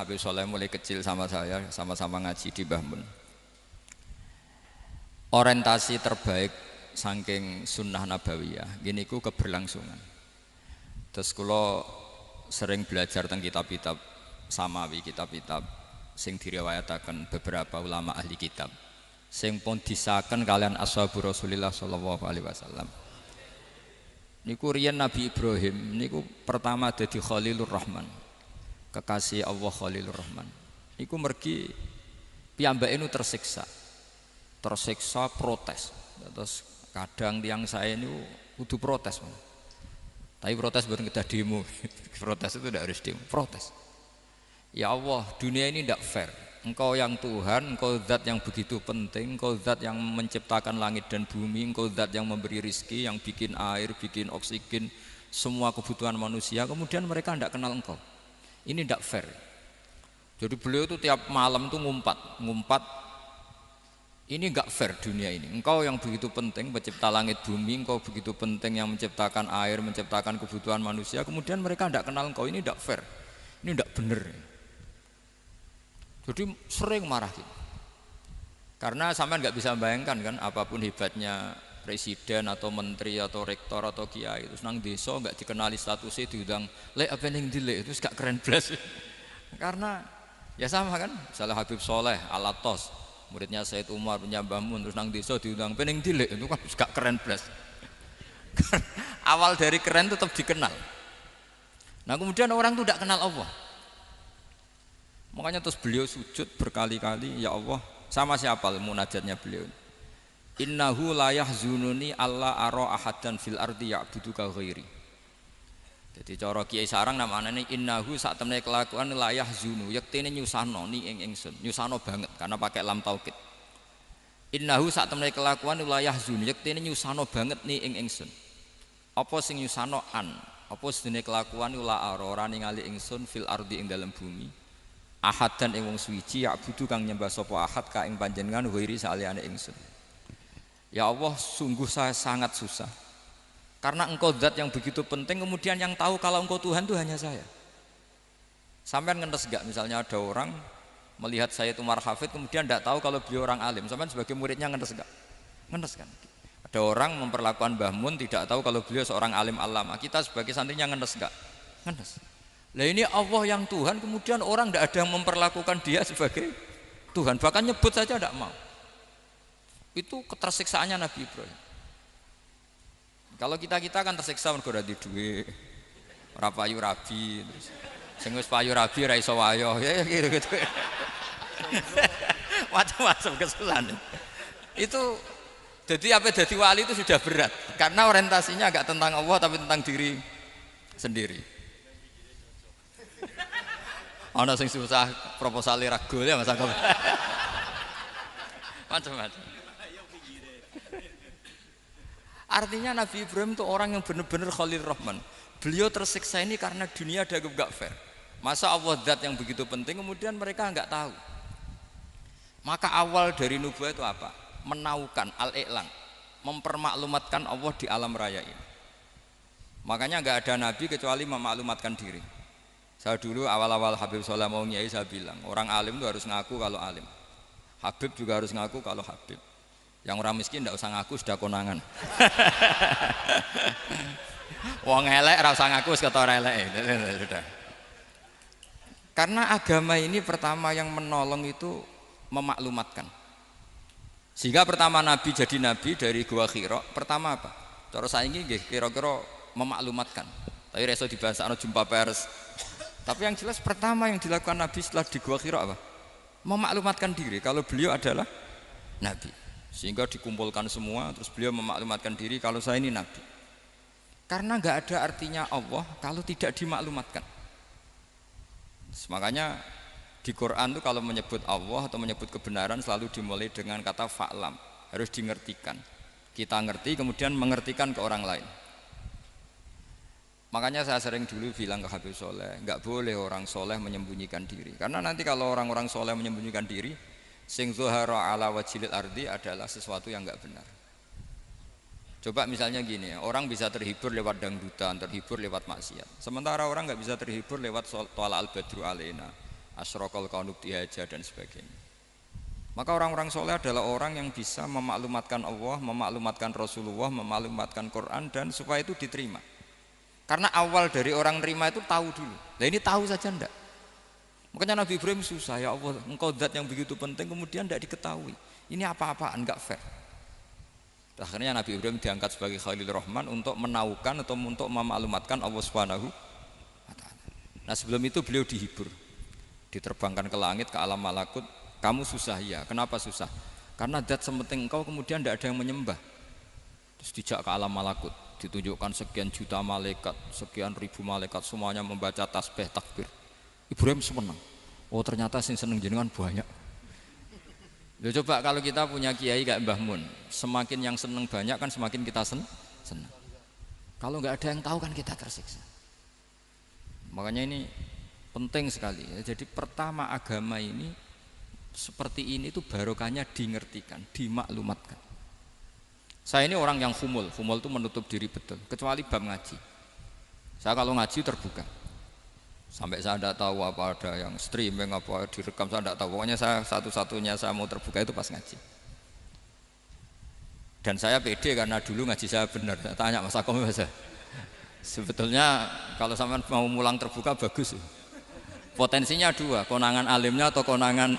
Habib Soleh mulai kecil sama saya, sama-sama ngaji di Mbah Mun. Orientasi terbaik saking sunnah nabawiyah gini ku keberlangsungan. Terus kula sering belajar tentang kitab-kitab samawi, kitab-kitab sing diriwayataken beberapa ulama ahli kitab sing pun disaken kalian ashabu Rasulillah sallallahu alaihi wasallam. Niku riyen Nabi Ibrahim niku pertama dadi Khalilur Rahman, kekasih Allah Khalilur Rahman. Niku mergi piyambake nu tersiksa protes. Terus kadang tiang saya ini kudu protes. Tapi protes bukan kita demo. Protes itu tidak harus demo, protes. Ya Allah, dunia ini tidak fair. Engkau yang Tuhan, engkau zat yang begitu penting, engkau zat yang menciptakan langit dan bumi, engkau zat yang memberi rizki, yang bikin air, bikin oksigen, semua kebutuhan manusia, kemudian mereka tidak kenal engkau. Ini tidak fair. Jadi beliau itu tiap malam itu ngumpat, ini enggak fair dunia ini. Engkau yang begitu penting pencipta langit bumi, engkau begitu penting yang menciptakan air, menciptakan kebutuhan manusia, kemudian mereka tidak kenal engkau, ini enggak fair. Ini enggak benar. Jadi sering marah gitu. Karena sampean enggak bisa bayangkan kan apapun hebatnya presiden atau menteri atau rektor atau kiai terus nang desa enggak dikenali statusnya diundang lek apa ning dilek itu gak keren blas. Karena ya sama kan, misalnya Habib Soleh Alatos muridnya Said Umar punya Mbah Mun terus nang desa diundang pening dilek itu kan gak keren blas. Awal dari keren tetap dikenal. Nah kemudian orang itu tidak kenal Allah. Makanya terus beliau sujud berkali-kali, ya Allah, sama siapa munajatnya beliau. Innahu la yahzununi alla ara ahadan fil ardi ya'buduka ghairi. Jadi cara Kiai Sarang namanya innahu sak temene kelakuan la yahzunu, yektene nyusano ni ing ingsun, nyusano banget karena pakai lam taukid. Innahu sak temene kelakuan la yahzunu, yektene nyusano banget ni ing ingsun. Apa sing nyusano an? Apa sedene kelakuan la ora ningali ingsun fil ardi ing dalam bumi. Ahad dan ing wong suwiji ya'budu kang nyembah sapa ahad ka ing panjenengan ghairi saliyane ingsun. Ya Allah, sungguh saya sangat susah. Karena engkau zat yang begitu penting, kemudian yang tahu kalau engkau Tuhan itu hanya saya. Sampean ngenes gak misalnya ada orang melihat saya itu Umar Hafid kemudian tidak tahu kalau beliau orang alim. Sampean sebagai muridnya ngenes gak? Ngenes kan? Ada orang memperlakukan Mbah Mun tidak tahu kalau beliau seorang alim alama. Kita sebagai santrinya ngenes gak? Ngenes. Lah ini Allah yang Tuhan, kemudian orang tidak ada yang memperlakukan dia sebagai Tuhan, bahkan nyebut saja tidak mau. Itu ketersiksaannya Nabi Ibrahim. Kalau kita kan tersiksa mergo ora duwe, ora payu rabi, terus sing wis payu rabi ora iso wayo, ya gitu. Macam-macam kesulitan. Itu jadi apa jadi wali itu sudah berat karena orientasinya agak tentang Allah tapi tentang diri sendiri. Ana sing susah proposal ragu ya Mas Agam. Macam-macam. Artinya Nabi Ibrahim itu orang yang benar-benar Khalil Rahman. Beliau tersiksa ini karena dunia dianggap gak fair. Masa Allah zat yang begitu penting kemudian mereka enggak tahu. Maka awal dari nubuah itu apa? Menaukan al-i'lan, mempermaklumatkan Allah di alam raya ini. Makanya enggak ada nabi kecuali memaklumatkan diri. Saya dulu awal-awal Habib Soleh mau nyai saya bilang orang alim itu harus ngaku kalau alim. Habib juga harus ngaku kalau Habib. Yang orang miskin tidak usah ngaku sudah konangan. Wong elek ora usah ngaku wis ketora elek. Sudah. Karena agama ini pertama yang menolong itu memaklumatkan. Sehingga pertama Nabi jadi Nabi dari Gua Hira, pertama apa? Cara saiki nggih kira-kira memaklumatkan. Tapi reso dibahasakno jumpa pers. Tapi yang jelas pertama yang dilakukan Nabi setelah di Gua Hira apa? Memaklumatkan diri kalau beliau adalah Nabi. Sehingga dikumpulkan semua terus beliau memaklumatkan diri kalau saya ini Nabi. Karena enggak ada artinya Allah kalau tidak dimaklumatkan. Makanya di Quran itu kalau menyebut Allah atau menyebut kebenaran selalu dimulai dengan kata fa'lam, harus dingertikan. Kita ngerti kemudian mengertikan ke orang lain. Makanya saya sering dulu bilang ke Habib Soleh, enggak boleh orang soleh menyembunyikan diri. Karena nanti kalau orang-orang soleh menyembunyikan diri, sing zuhara ala wajhil ardi adalah sesuatu yang enggak benar. Coba misalnya gini, orang bisa terhibur lewat dangdutan, terhibur lewat maksiat. Sementara orang enggak bisa terhibur lewat tolak al-badru alaina. asyraqal qaunub dihaja dan sebagainya. Maka orang-orang soleh adalah orang yang bisa memaklumatkan Allah, memaklumatkan Rasulullah, memaklumatkan Quran, dan supaya itu diterima. Karena awal dari orang terima itu tahu dulu. Nah ini tahu saja enggak. Makanya Nabi Ibrahim susah, ya Allah, engkau zat yang begitu penting kemudian tidak diketahui. Ini apa-apaan, enggak fair. Akhirnya Nabi Ibrahim diangkat sebagai Khalil Rahman untuk menaukan atau untuk memaklumatkan Allah Subhanahu wa ta'ala. Nah sebelum itu beliau dihibur, diterbangkan ke langit, ke alam malakut. Kamu susah ya, kenapa susah? Karena zat sementing engkau kemudian tidak ada yang menyembah. Terus dijak ke alam malakut, ditunjukkan sekian juta malaikat, sekian ribu malaikat, semuanya membaca tasbih takbir. Ibrahim senang. Oh ternyata sing seneng jenengan banyak. Loh, coba kalau kita punya kiai kayak Mbah Mun, semakin yang seneng banyak kan semakin kita senang. Kalau nggak ada yang tahu kan kita tersiksa. Makanya ini penting sekali. Jadi pertama agama ini seperti ini itu barokahnya dingertikan, dimaklumatkan. Saya ini orang yang humul itu menutup diri betul, kecuali bab ngaji. Saya kalau ngaji terbuka, sampai saya tidak tahu apa ada yang streaming apa direkam, saya tidak tahu. Pokoknya saya satu-satunya saya mau terbuka itu pas ngaji. Dan saya pede karena dulu ngaji saya benar. Saya tanya Mas Akom, sebetulnya kalau sampean mau mulang terbuka bagus. Potensinya dua, konangan alimnya atau konangan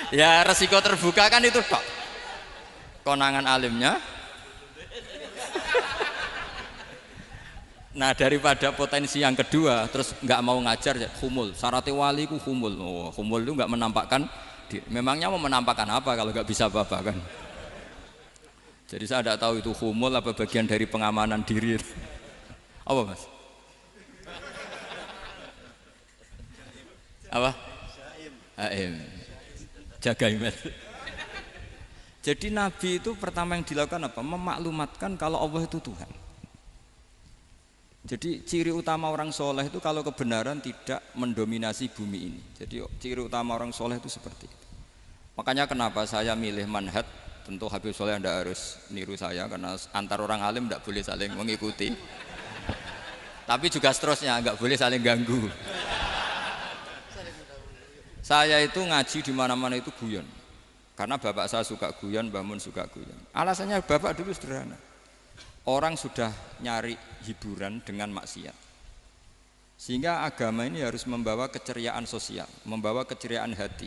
ya resiko terbuka kan itu tok, konangan alimnya. Nah daripada potensi yang kedua terus nggak mau ngajar ya humul, syarat wali ku humul. Oh, humul itu nggak menampakkan memangnya mau menampakkan apa kalau nggak bisa apa-apa kan. Jadi saya tidak tahu itu humul apa bagian dari pengamanan diri. Apa Mas? Apa? Aim. Jaga iman. Jadi Nabi itu pertama yang dilakukan apa? Memaklumatkan kalau Allah itu Tuhan. Jadi ciri utama orang soleh itu kalau kebenaran tidak mendominasi bumi ini. Jadi ciri utama orang soleh itu seperti itu. Makanya kenapa saya milih manhaj. Tentu Habib Soleh Anda harus niru saya karena antar orang alim tidak boleh saling mengikuti. Tapi juga seterusnya nggak boleh saling ganggu. Saya itu ngaji di mana-mana itu guyon. Karena bapak saya suka guyon, Mbah Mun suka guyon. Alasannya bapak dulu sederhana. Orang sudah nyari hiburan dengan maksiat. Sehingga agama ini harus membawa keceriaan sosial, membawa keceriaan hati.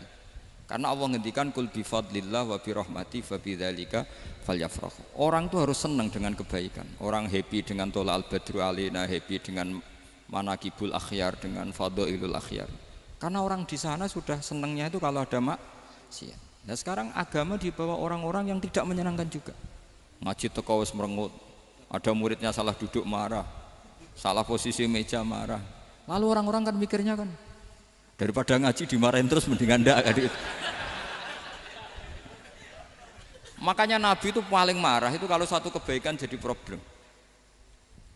Karena Allah ngendikan kul bi fadlillah wa bi rahmati fa bidzalika falyafrahu. Orang tuh harus senang dengan kebaikan. Orang happy dengan tola al-badru alina, happy dengan manakibul akhyar, dengan fadhailul akhyar. Karena orang di sana sudah senangnya itu kalau ada maksiat. Nah sekarang agama dibawa orang-orang yang tidak menyenangkan juga. Ngaji teko wis merengut, ada muridnya salah duduk marah, salah posisi meja marah. Lalu orang-orang kan mikirnya kan, daripada ngaji dimarahin terus mendingan ndak kan. Makanya Nabi itu paling marah itu kalau satu kebaikan jadi problem.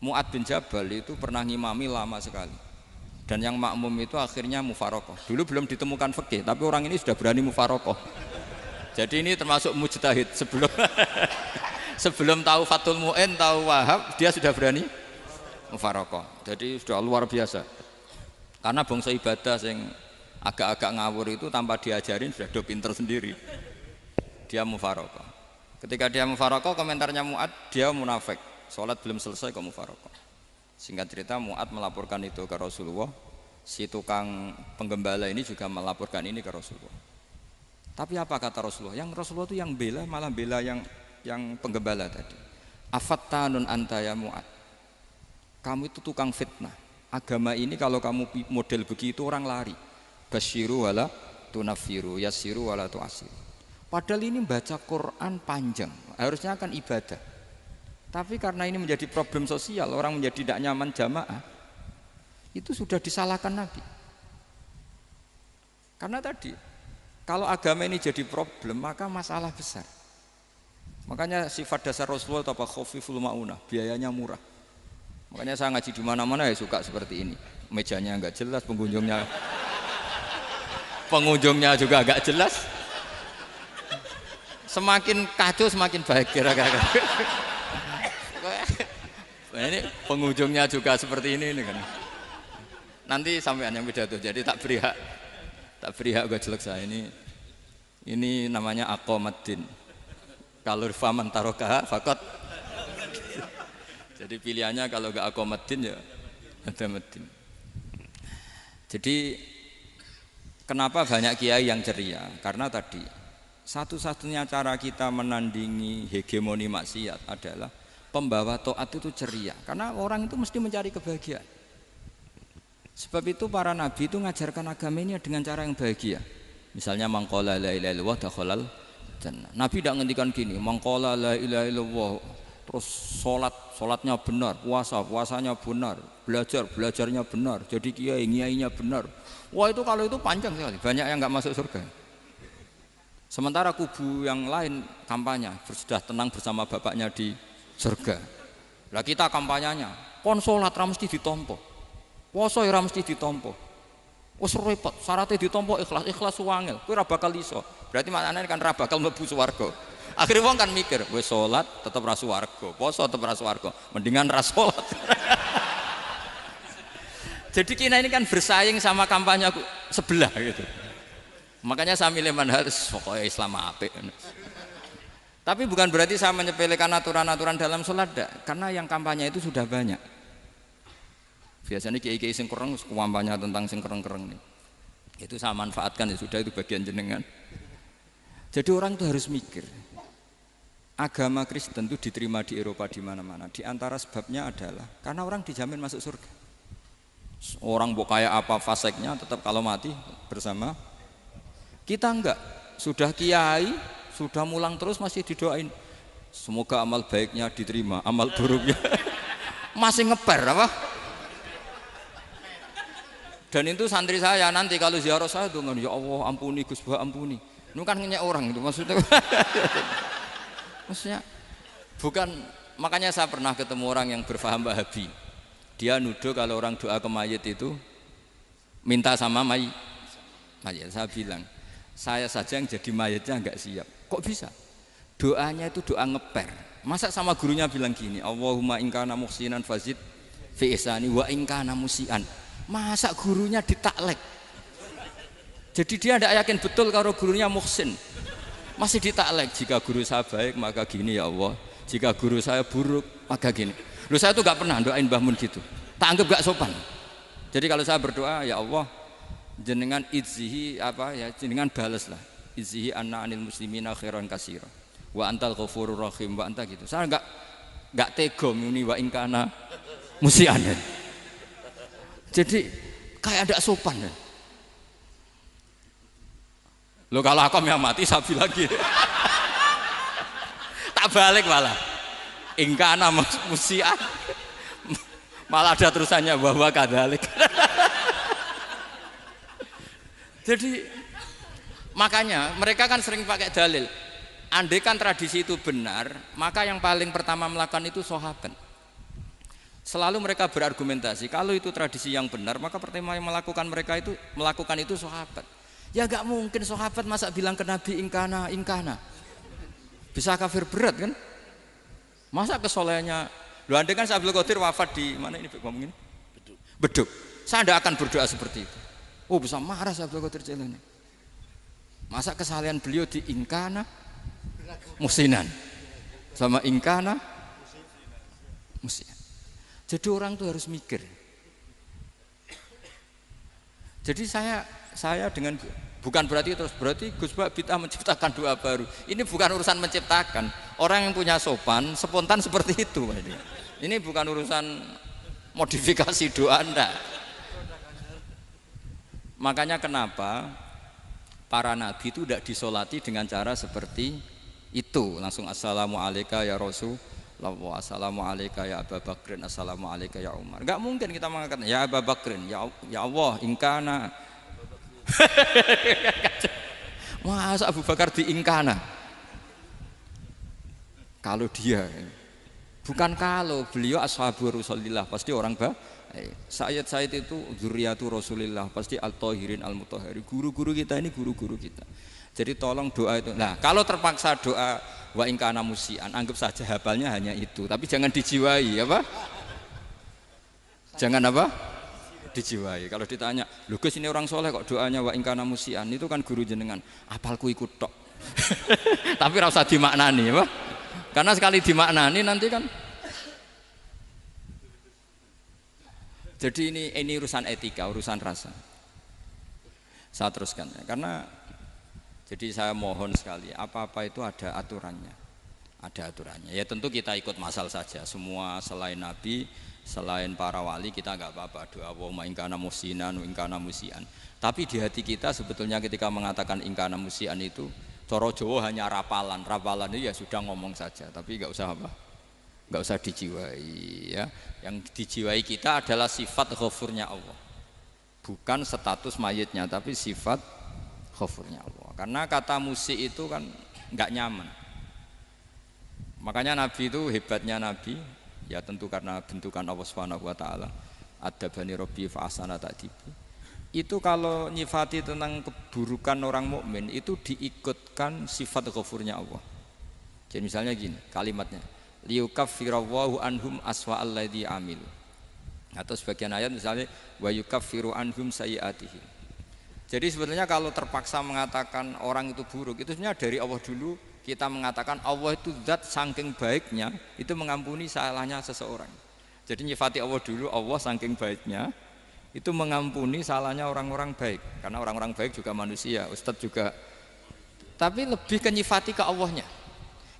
Mu'ad bin Jabal itu pernah ngimami lama sekali. Dan yang makmum itu akhirnya mufarokoh. Dulu belum ditemukan fikih, tapi orang ini sudah berani mufarokoh. Jadi ini termasuk mujtahid sebelum tahu Fathul Mu'in, tahu Wahab, dia sudah berani mufarokoh. Jadi sudah luar biasa. Karena bangsa ibadah yang agak-agak ngawur itu tanpa diajarin sudah do pinter sendiri. Dia mufarokoh. Ketika dia mufarokoh, komentarnya Mu'ad, dia munafik. Sholat belum selesai kok mufarokoh. Singkat cerita Mu'ad melaporkan itu ke Rasulullah. Si tukang penggembala ini juga melaporkan ini ke Rasulullah. Tapi apa kata Rasulullah? Yang Rasulullah itu yang bela, malah bela yang penggembala tadi. Afattanun anta ya Mu'ad. Kamu itu tukang fitnah. Agama ini kalau kamu model begitu orang lari. Basyiru wala tunafiru, yassiru wala tu'asiru. Padahal ini baca Quran panjang, harusnya kan ibadah. Tapi karena ini menjadi problem sosial, orang menjadi tidak nyaman jamaah, itu sudah disalahkan Nabi. Karena tadi, kalau agama ini jadi problem, maka masalah besar. Makanya sifat dasar Rasulullah apa khafiful maunah, biayanya murah. Makanya saya ngaji di mana-mana ya suka seperti ini. Mejanya enggak jelas, pengunjungnya juga enggak jelas. Semakin kacau semakin baik kira-kira. Ini pengunjungnya juga seperti ini kan. Nanti sampean yang pidato. Jadi tak beri hak gue jelek saya ini namanya aqomaddin. Kalau faman tarokaha fakot. Jadi pilihannya kalau gak aqomaddin ya ada medin. Jadi kenapa banyak kiai yang ceria? Karena tadi satu-satunya cara kita menandingi hegemoni maksiat adalah pembawa taat itu ceria. Karena orang itu mesti mencari kebahagiaan. Sebab itu para nabi itu mengajarkan agama ini dengan cara yang bahagia. Misalnya mangqala la ilaha illallah dakhalal jannah. Nabi tidak ngendikan gini, mangqala la ilaha illallah terus salatnya benar, puasanya benar, belajarnya benar, jadi kiainya benar. Wah itu kalau itu panjang sekali, banyak yang enggak masuk surga. Sementara kubu yang lain kampanye sudah tenang bersama bapaknya di surga. Lah kita kampanyenya, kon salat ra mesti ditampa. Puasa ora mesti ditampa. Wis repot, syaratnya ditampa ikhlas wangel. Kowe ora bakal iso. Berarti maknane kan ora bakal mlebu swarga. Akhire wong kan mikir, wis salat tetep ra swarga, puasa tetep ra swarga, mendingan ra salat. Jadi kita ini kan bersaing sama kampanye sebelah gitu. Makanya saya milih manhaj pokoknya Islam apik. Tapi bukan berarti saya menyepelekan aturan-aturan dalam salat, karena yang kampanye itu sudah banyak. Biasanya kiai-kiai sing kereng kampanye tentang sing kereng-kereng nih. Itu saya manfaatkan ya sudah, itu bagian jenengan. Jadi orang itu harus mikir. Agama Kristen itu diterima di Eropa di mana-mana. Di antara sebabnya adalah karena orang dijamin masuk surga. Orang mau kayak apa faseknya tetap kalau mati bersama. Kita enggak. Sudah kiai, sudah mulang terus masih didoain. Semoga amal baiknya diterima, amal buruknya masih ngeper apa? Dan itu santri saya nanti kalau ziarah saya tuh ya Allah ampuni Gus Bah ampuni. Itu kan ngenyek orang itu maksudnya. Maksudnya bukan, makanya saya pernah ketemu orang yang berfaham Wahabi. Dia nuduh kalau orang doa ke mayit itu minta sama mayit. Saya bilang, saya saja yang jadi mayitnya enggak siap. Kok bisa? Doanya itu doa ngeper. Masa sama gurunya bilang gini, Allahumma in kana muhsinan fazid fi ihsani wa in kana musian. Masa gurunya ditaklek. Jadi dia tidak yakin betul kalau gurunya muhsin. Masih ditaklek, jika guru saya baik maka gini ya Allah, jika guru saya buruk maka gini. Loh saya tuh gak pernah doain Mbah Mun gitu, tak anggap gak sopan. Jadi kalau saya berdoa ya Allah jenengan idzihi apa ya, jenengan balas lah, idzihi anna anil muslimina khairan katsira wa antal ghafurur rahim wa anta gitu. Saya gak tega muni wa in kana musian. Jadi kayak ada sopan ya. Loh kalau aku yang mati sapi lagi. Tak balik malah. Ingkana musian. Malah ada terusannya bahwa kadalik. Jadi makanya mereka kan sering pakai dalil. Andai kan tradisi itu benar, maka yang paling pertama melakukan itu sahabat. Selalu mereka berargumentasi kalau itu tradisi yang benar, maka pertama yang melakukan itu sahabat. Ya gak mungkin sahabat masa bilang ke Nabi ingkana. Bisa kafir berat kan? Masa kesolehannya? Loh andai kan Abdul Qadir wafat di mana ini ngomong ini? Beduk. Saya tidak akan berdoa seperti itu. Oh bisa marah Abdul Qadir Jailani. Masa kesalahan beliau di ingkana musinan sama ingkana musian. Jadi orang tuh harus mikir. Jadi saya dengan bukan berarti Gus Bah bid'ah menciptakan doa baru. Ini bukan urusan menciptakan. Orang yang punya sopan spontan seperti itu. Ini bukan urusan modifikasi doa Anda. Makanya kenapa para nabi itu tidak disolati dengan cara seperti itu. Langsung assalamualaikum ya Rasul. Assalamualaikum ya Abu Bakrin, assalamualaikum ya Umar. Enggak mungkin kita mengatakan ya Abu Bakrin, ya Allah ingkana. Masa Abu Bakar di ingkana? Kalau dia bukan kalau beliau ashabur Rasulillah pasti orang Sayyid itu zuriatu Rasulillah pasti al-tahirin al-mutahhari. Guru-guru kita ini guru-guru kita. Jadi tolong doa itu. Nah, kalau terpaksa doa wa in kana musian, anggap saja hafalnya hanya itu, tapi jangan dijiwai apa? Jangan apa? dijiwai. Kalau ditanya, "Lho Gus ini orang soleh kok doanya wa in kana musian?" Itu kan guru jenengan. Apalku ikut tok. Tapi ora usah dimaknani, apa? Karena sekali dimaknani nanti kan. Jadi ini urusan etika, urusan rasa. Saya teruskan ya. Karena jadi saya mohon sekali, apa-apa itu ada aturannya. Ada aturannya. Ya tentu kita ikut masal saja. Semua selain Nabi, selain para wali kita enggak apa-apa. Doa Allahumma in kana musinan wa in kana musian. Tapi di hati kita sebetulnya ketika mengatakan in kana musian itu coro Jawa hanya rapalan. Rapalan itu ya sudah ngomong saja, tapi enggak usah apa? Enggak usah dijiwai ya. Yang dijiwai kita adalah sifat ghafurnya Allah. Bukan status mayitnya, tapi sifat ghafurnya Allah. Karena kata musik itu kan enggak nyaman. Makanya Nabi itu hebatnya Nabi, ya tentu karena bentukan Allah Subhanahu wa taala. Adabani Rabbi fa ahsana ta'dibi. Itu kalau nyifati tentang keburukan orang mukmin itu diikutkan sifat ghafurnya Allah. Jadi misalnya gini, kalimatnya liyukaffirallahu anhum aswa alladzi amil. Atau sebagian ayat misalnya wa yukaffiru anhum sayiatihim. Jadi sebetulnya kalau terpaksa mengatakan orang itu buruk, itu sebenarnya dari Allah dulu kita mengatakan Allah itu zat saking baiknya itu mengampuni salahnya seseorang. Jadi nyifati Allah dulu, Allah saking baiknya itu mengampuni salahnya orang-orang baik. Karena orang-orang baik juga manusia, Ustadz juga. Tapi lebih ke nyifati ke Allahnya.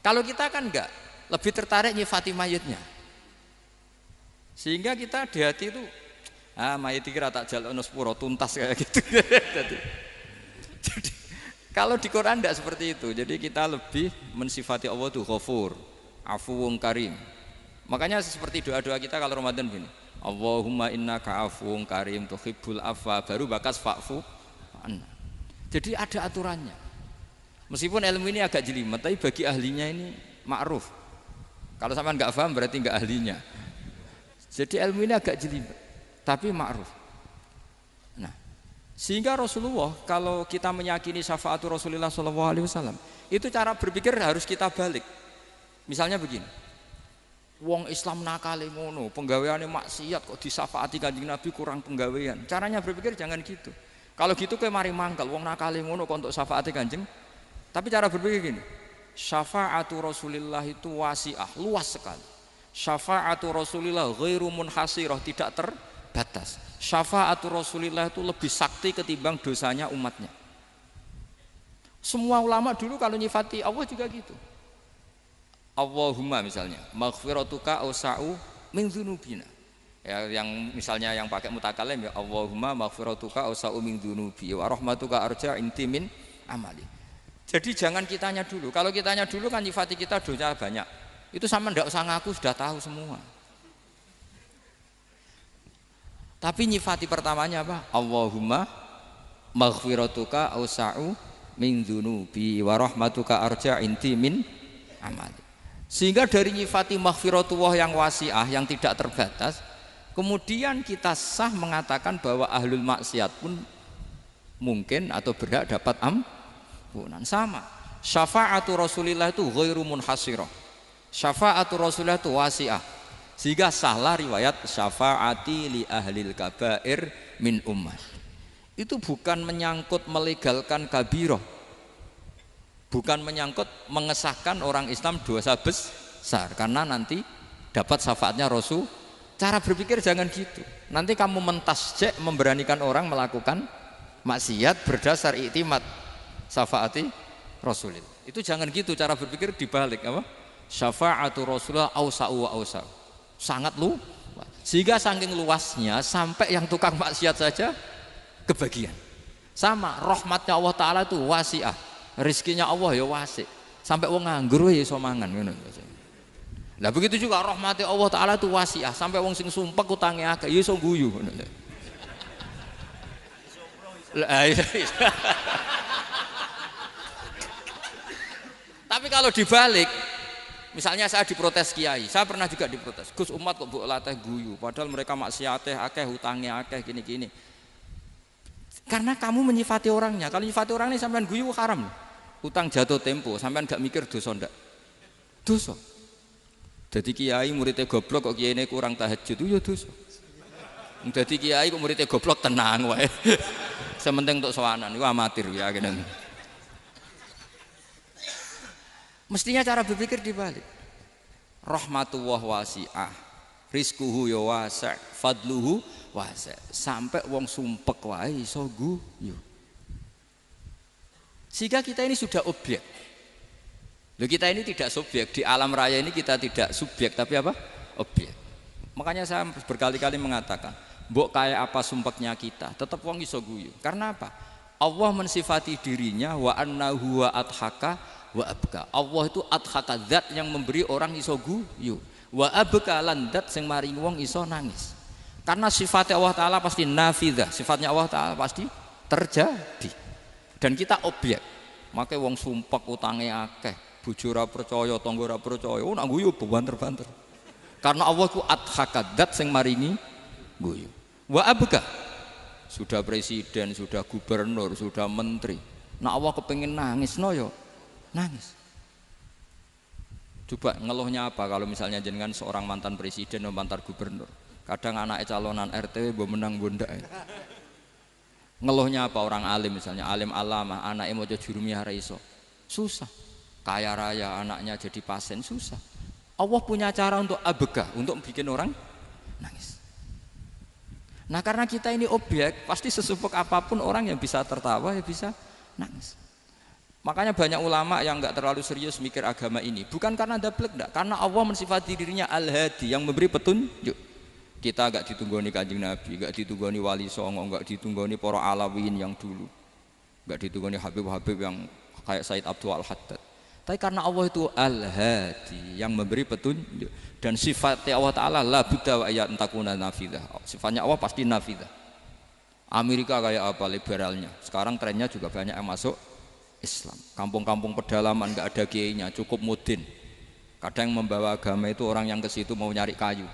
Kalau kita kan enggak, lebih tertarik nyifati mayitnya. Sehingga kita di hati itu mayit kira tak jalukno sepuro tuntas kayak gitu. Jadi kalau di Quran tidak seperti itu. Jadi kita lebih mensifati Allah itu Ghafur, Afuwun Karim. Makanya seperti doa-doa kita kalau Ramadan begini, Allahumma innaka afuwun karim tuhibbul afwa, baru bakas fa'fu anna. Jadi ada aturannya. Meskipun ilmu ini agak jelimet, tapi bagi ahlinya ini ma'ruf. Kalau sampean enggak paham berarti enggak ahlinya. Jadi ilmu ini agak jelimet, tapi ma'ruf. Nah, sehingga Rasulullah kalau kita meyakini syafaatu Rasulullah SAW itu cara berpikir harus kita balik. Misalnya begini, wong Islam nakale ngono, penggaweane maksiat kok disyafaati Kanjeng Nabi kurang penggawean. Caranya berpikir jangan gitu. Kalau gitu kowe mari mangkel, wong nakale ngono kok untuk syafaati Kanjeng. Tapi cara berpikir gini, syafaatu Rasulullah itu wasiah, luas sekali. Syafaatu Rasulullah ghairu munhasirah, tidak terbatas. Syafaatu Rasulullah itu lebih sakti ketimbang dosanya umatnya. Semua ulama dulu kalau nyifati Allah juga gitu. Allahumma misalnya maghfiratuka awsa'u min dzunubina. Ya, yang misalnya yang pakai mutakalim ya Allahumma maghfiratuka awsa'u min dzunubi wa rahmatuka arja inti min amali. Jadi jangan kitanya dulu. Kalau kitanya dulu kan nyifati kita dosa banyak. Itu sama ndak usah ngaku sudah tahu semua. Tapi nyifati pertamanya apa? Allahumma maghfiratuka awsa'u min dzunubi wa rahmatuka arja inti min amali. Sehingga dari nyifati maghfiratullah yang wasiah, yang tidak terbatas, kemudian kita sah mengatakan bahwa ahlul maksiat pun mungkin atau berhak dapat ampunan. Sama, syafaatu Rasulillah itu ghairu munhasirah, syafaatu Rasulillah itu wasiah. Sehingga sahlah riwayat syafaati li ahlil kabair min ummah. Itu bukan menyangkut melegalkan kabirah, bukan menyangkut mengesahkan orang Islam dosa besar, karena nanti dapat syafaatnya Rasul. Cara berpikir jangan gitu. Nanti kamu mentasjek, memberanikan orang melakukan maksiat berdasar iktimat syafaati Rasulillah. Itu jangan gitu cara berpikir, dibalik apa? Syafaatu Rasulullah awsa'u wa awsa'u. Sangat luas. Sehingga saking luasnya sampai yang tukang maksiat saja kebagian. Sama, rahmatnya Allah Ta'ala itu wasiah. Rizkinya Allah ya wasik, sampai wong nganggur ya iso mangan ngono. Lah begitu juga rahmati Allah Taala itu wasiah, sampai wong sing sumpek utange akeh ya iso guyu ngono. Tapi kalau dibalik, misalnya saya diprotes kiai, saya pernah juga diprotes, Gus umat kok mbok latih guyu, padahal mereka maksiate akeh, hutange akeh gini-gini. Karena kamu menyifati orangnya. Kalau menyifati orang ini sampean guyu haram. Utang jatuh tempo, sampean gak mikir dosa ndak? Dosa. Jadi kiai muridnya goblok kok kiai ini kurang tahajud itu ya dosa. Dadi kiai kok muridé goblok tenang wae. Sementing untuk sowanan iku amatir ya kene. Mestinya cara berpikir dibalik. Rahmatullah wasi'ah, rizquhu ya wasi', fadluhu wasi'. Sampai wong sumpek wae iso guyu. Sehingga kita ini sudah objek. Loh, kita ini tidak subjek, di alam raya ini kita tidak subjek tapi apa? Objek. Makanya saya berkali-kali mengatakan, mbok kayak apa sumpeknya kita, tetap wong iso guyu. Karena apa? Allah mensifati dirinya wa annahu wa adhaka wa abka. Allah itu adhaka, zat yang memberi orang iso guyu. Wa abka lan zat sing maringi wong iso nangis. Karena sifatnya Allah Ta'ala pasti nafidah, sifatnya Allah Ta'ala pasti terjadi. Dan kita objek. Makanya wong sumpek utange akeh, bojo ora percaya, tangga ora percaya, nak guyu banter-banter. Karena Allah ku adhaka, zat sing maringi guyu. Wa abka, sudah presiden, sudah gubernur, sudah menteri. Nak Allah kepengin nangis no yo nangis. Coba ngeluhnya apa kalau misalnya jenengan seorang mantan presiden atau mantan gubernur. Kadang anaknya calonan RT mbok menang bondak. Ngeluhnya apa orang alim misalnya, alim alama, anaknya mau jadi jurumiyah ra iso. Susah. Kaya raya anaknya jadi pasien susah. Allah punya cara untuk abega, untuk bikin orang nangis. Nah karena kita ini objek, pasti sesupek apapun orang yang bisa tertawa ya bisa nangis. Makanya banyak ulama yang enggak terlalu serius mikir agama ini, bukan karena dablek enggak, karena Allah mensifati dirinya Al-Hadi yang memberi petunjuk. Kita enggak ditunggoni Kanjeng Nabi, enggak ditunggoni Wali Songo, enggak ditunggoni para Alawin yang dulu, enggak ditunggoni Habib-Habib yang kayak Said Abdul Al-Haddad. Tapi karena Allah itu Al-Hadi yang memberi petunjuk, dan sifatnya Allah Ta'ala la budda wa ayat takuna nafidah. Sifatnya Allah pasti nafidah. Amerika kayak apa liberalnya, sekarang trennya juga banyak yang masuk Islam. Kampung-kampung pedalaman nggak ada kiainya, cukup mudin. Kadang membawa agama itu orang yang ke situ mau nyari kayu.